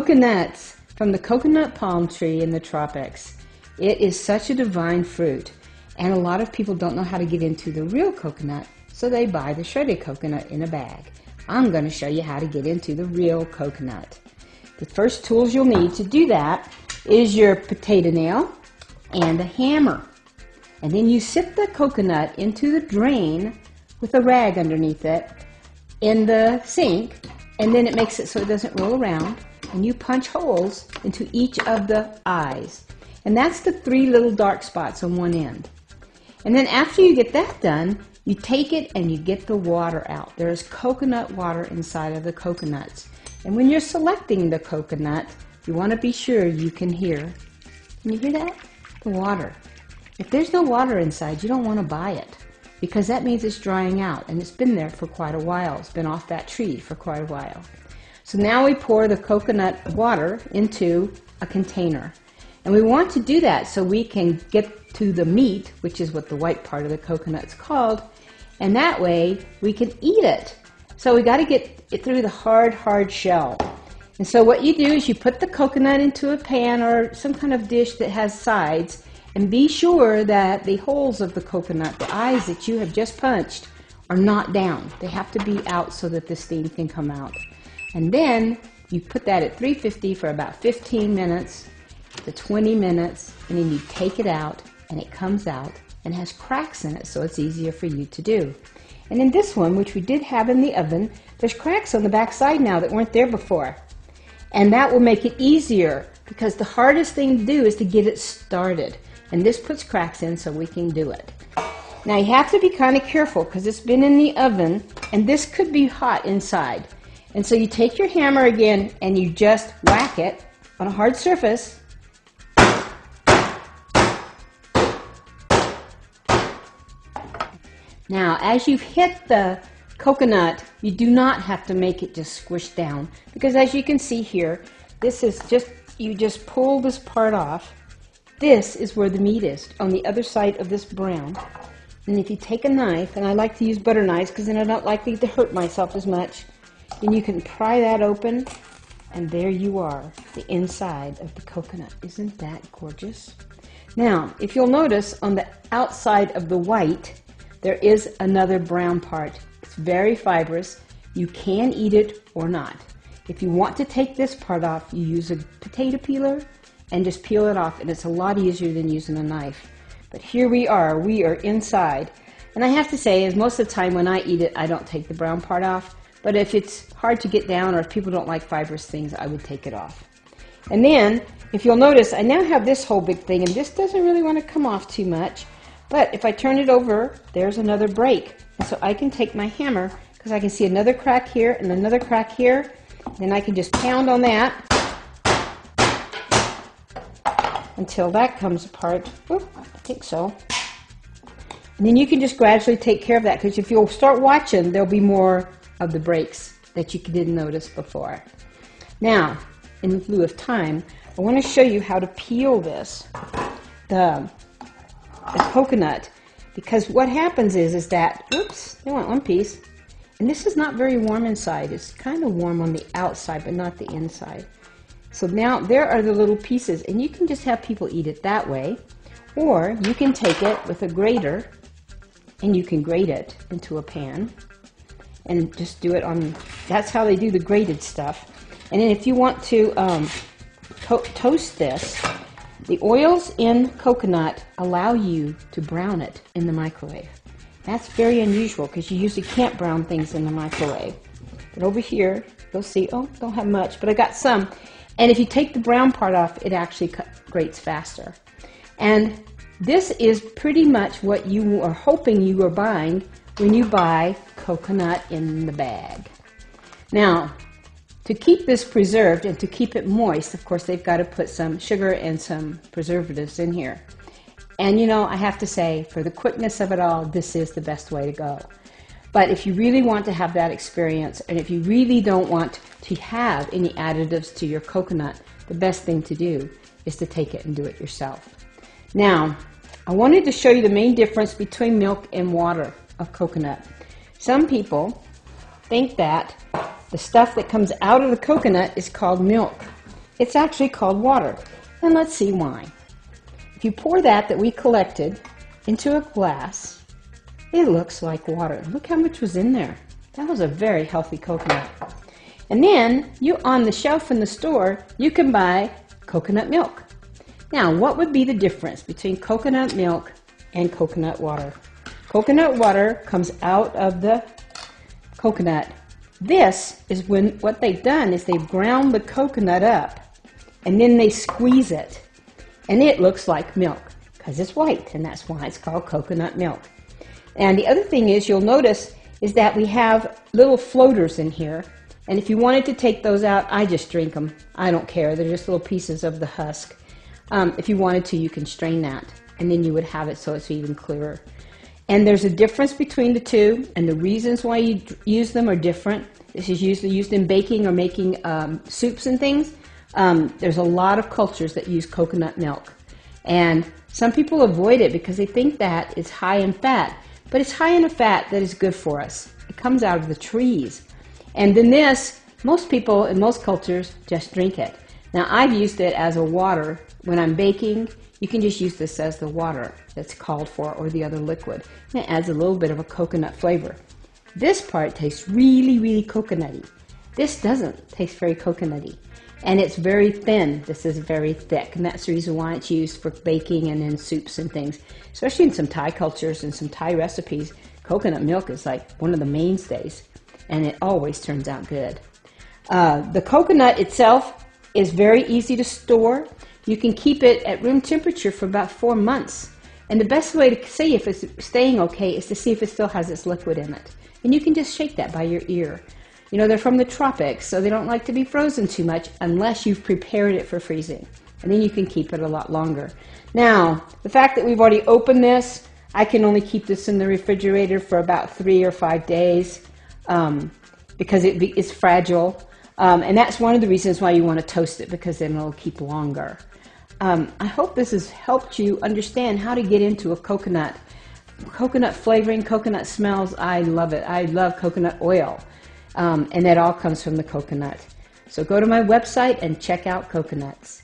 Coconuts from the coconut palm tree in the tropics. It is such a divine fruit, and a lot of people don't know how to get into the real coconut, so they buy the shredded coconut in a bag. I'm going to show you how to get into the real coconut. The first tools you'll need to do that is your potato nail and a hammer. And then you sit the coconut into the drain with a rag underneath it in the sink, and then it makes it so it doesn't roll around, and you punch holes into each of the eyes. And that's the 3 little dark spots on one end. And then after you get that done, you take it and you get the water out. There is coconut water inside of the coconuts. And when you're selecting the coconut, you want to be sure you can hear. Can you hear that? The water. If there's no water inside, you don't want to buy it, because that means it's drying out, and it's been there for quite a while. It's been off that tree for quite a while. So now we pour the coconut water into a container. And we want to do that so we can get to the meat, which is what the white part of the coconut's called, and that way we can eat it. So we got to get it through the hard shell. And so what you do is you put the coconut into a pan or some kind of dish that has sides, and be sure that the holes of the coconut, the eyes that you have just punched, are not down. They have to be out so that the steam can come out. And then you put that at 350 for about 15 minutes to 20 minutes, and then you take it out, and it comes out and has cracks in it, so it's easier for you to do. And in this one, which we did have in the oven, there's cracks on the back side now that weren't there before. And that will make it easier, because the hardest thing to do is to get it started. And this puts cracks in so we can do it. Now you have to be kind of careful, because it's been in the oven, and this could be hot inside. And so you take your hammer again, and you just whack it on a hard surface. Now, as you've hit the coconut, you do not have to make it just squish down, because as you can see here, this is just, you just pull this part off. This is where the meat is, on the other side of this brown. And if you take a knife, and I like to use butter knives because then I'm not likely to hurt myself as much, then you can pry that open, and there you are, the inside of the coconut. Isn't that gorgeous? Now, if you'll notice, on the outside of the white, there is another brown part. It's very fibrous. You can eat it or not. If you want to take this part off, you use a potato peeler and just peel it off, and it's a lot easier than using a knife. But here we are inside. And I have to say, is most of the time when I eat it, I don't take the brown part off. But if it's hard to get down, or if people don't like fibrous things, I would take it off. And then, if you'll notice, I now have this whole big thing, and this doesn't really want to come off too much. But if I turn it over, there's another break. And so I can take my hammer, because I can see another crack here and another crack here. Then I can just pound on that until that comes apart. Oop, I think so. And then you can just gradually take care of that, because if you'll start watching, there'll be more of the breaks that you didn't notice before. Now, in lieu of time, I want to show you how to peel this, the coconut, because what happens is that, oops, they want one piece, and this is not very warm inside. It's kind of warm on the outside, but not the inside. So now there are the little pieces, and you can just have people eat it that way, or you can take it with a grater, and you can grate it into a pan, and just do it on, that's how they do the grated stuff. And then if you want to toast this, the oils in coconut allow you to brown it in the microwave. That's very unusual, because you usually can't brown things in the microwave. But over here, you'll see, oh, don't have much, but I got some. And if you take the brown part off, it actually grates faster. And this is pretty much what you are hoping you are buying when you buy coconut in the bag. Now, to keep this preserved and to keep it moist, of course, they've got to put some sugar and some preservatives in here. And you know, I have to say, for the quickness of it all, this is the best way to go. But if you really want to have that experience, and if you really don't want to have any additives to your coconut, the best thing to do is to take it and do it yourself. Now, I wanted to show you the main difference between milk and water of coconut. Some people think that the stuff that comes out of the coconut is called milk. It's actually called water. And let's see why. If you pour that we collected into a glass, it looks like water. Look how much was in there. That was a very healthy coconut. And then, on the shelf in the store, you can buy coconut milk. Now, what would be the difference between coconut milk and coconut water? Coconut water comes out of the coconut. This is what they've done is they've ground the coconut up and then they squeeze it. And it looks like milk because it's white, and that's why it's called coconut milk. And the other thing is you'll notice is that we have little floaters in here. And if you wanted to take those out, I just drink them. I don't care. They're just little pieces of the husk. If you wanted to, you can strain that, and then you would have it so it's even clearer. And there's a difference between the two, and the reasons why you use them are different. This is usually used in baking or making soups and things. There's a lot of cultures that use coconut milk. And some people avoid it because they think that it's high in fat. But it's high in a fat that is good for us. It comes out of the trees. And then this, most people in most cultures just drink it. Now I've used it as a water. When I'm baking, you can just use this as the water that's called for, or the other liquid. And it adds a little bit of a coconut flavor. This part tastes really, really coconutty. This doesn't taste very coconutty. And it's very thin. This is very thick. And that's the reason why it's used for baking and in soups and things. Especially in some Thai cultures and some Thai recipes, coconut milk is like one of the mainstays. And it always turns out good. The coconut itself is very easy to store. You can keep it at room temperature for about 4 months. And the best way to see if it's staying okay is to see if it still has its liquid in it. And you can just shake that by your ear. You know, they're from the tropics, so they don't like to be frozen too much unless you've prepared it for freezing. And then you can keep it a lot longer. Now, the fact that we've already opened this, I can only keep this in the refrigerator for about 3 or 5 days because it's fragile. And that's one of the reasons why you want to toast it, because then it'll keep longer. I hope this has helped you understand how to get into a coconut. Coconut flavoring, coconut smells, I love it. I love coconut oil. And that all comes from the coconut. So go to my website and check out coconuts.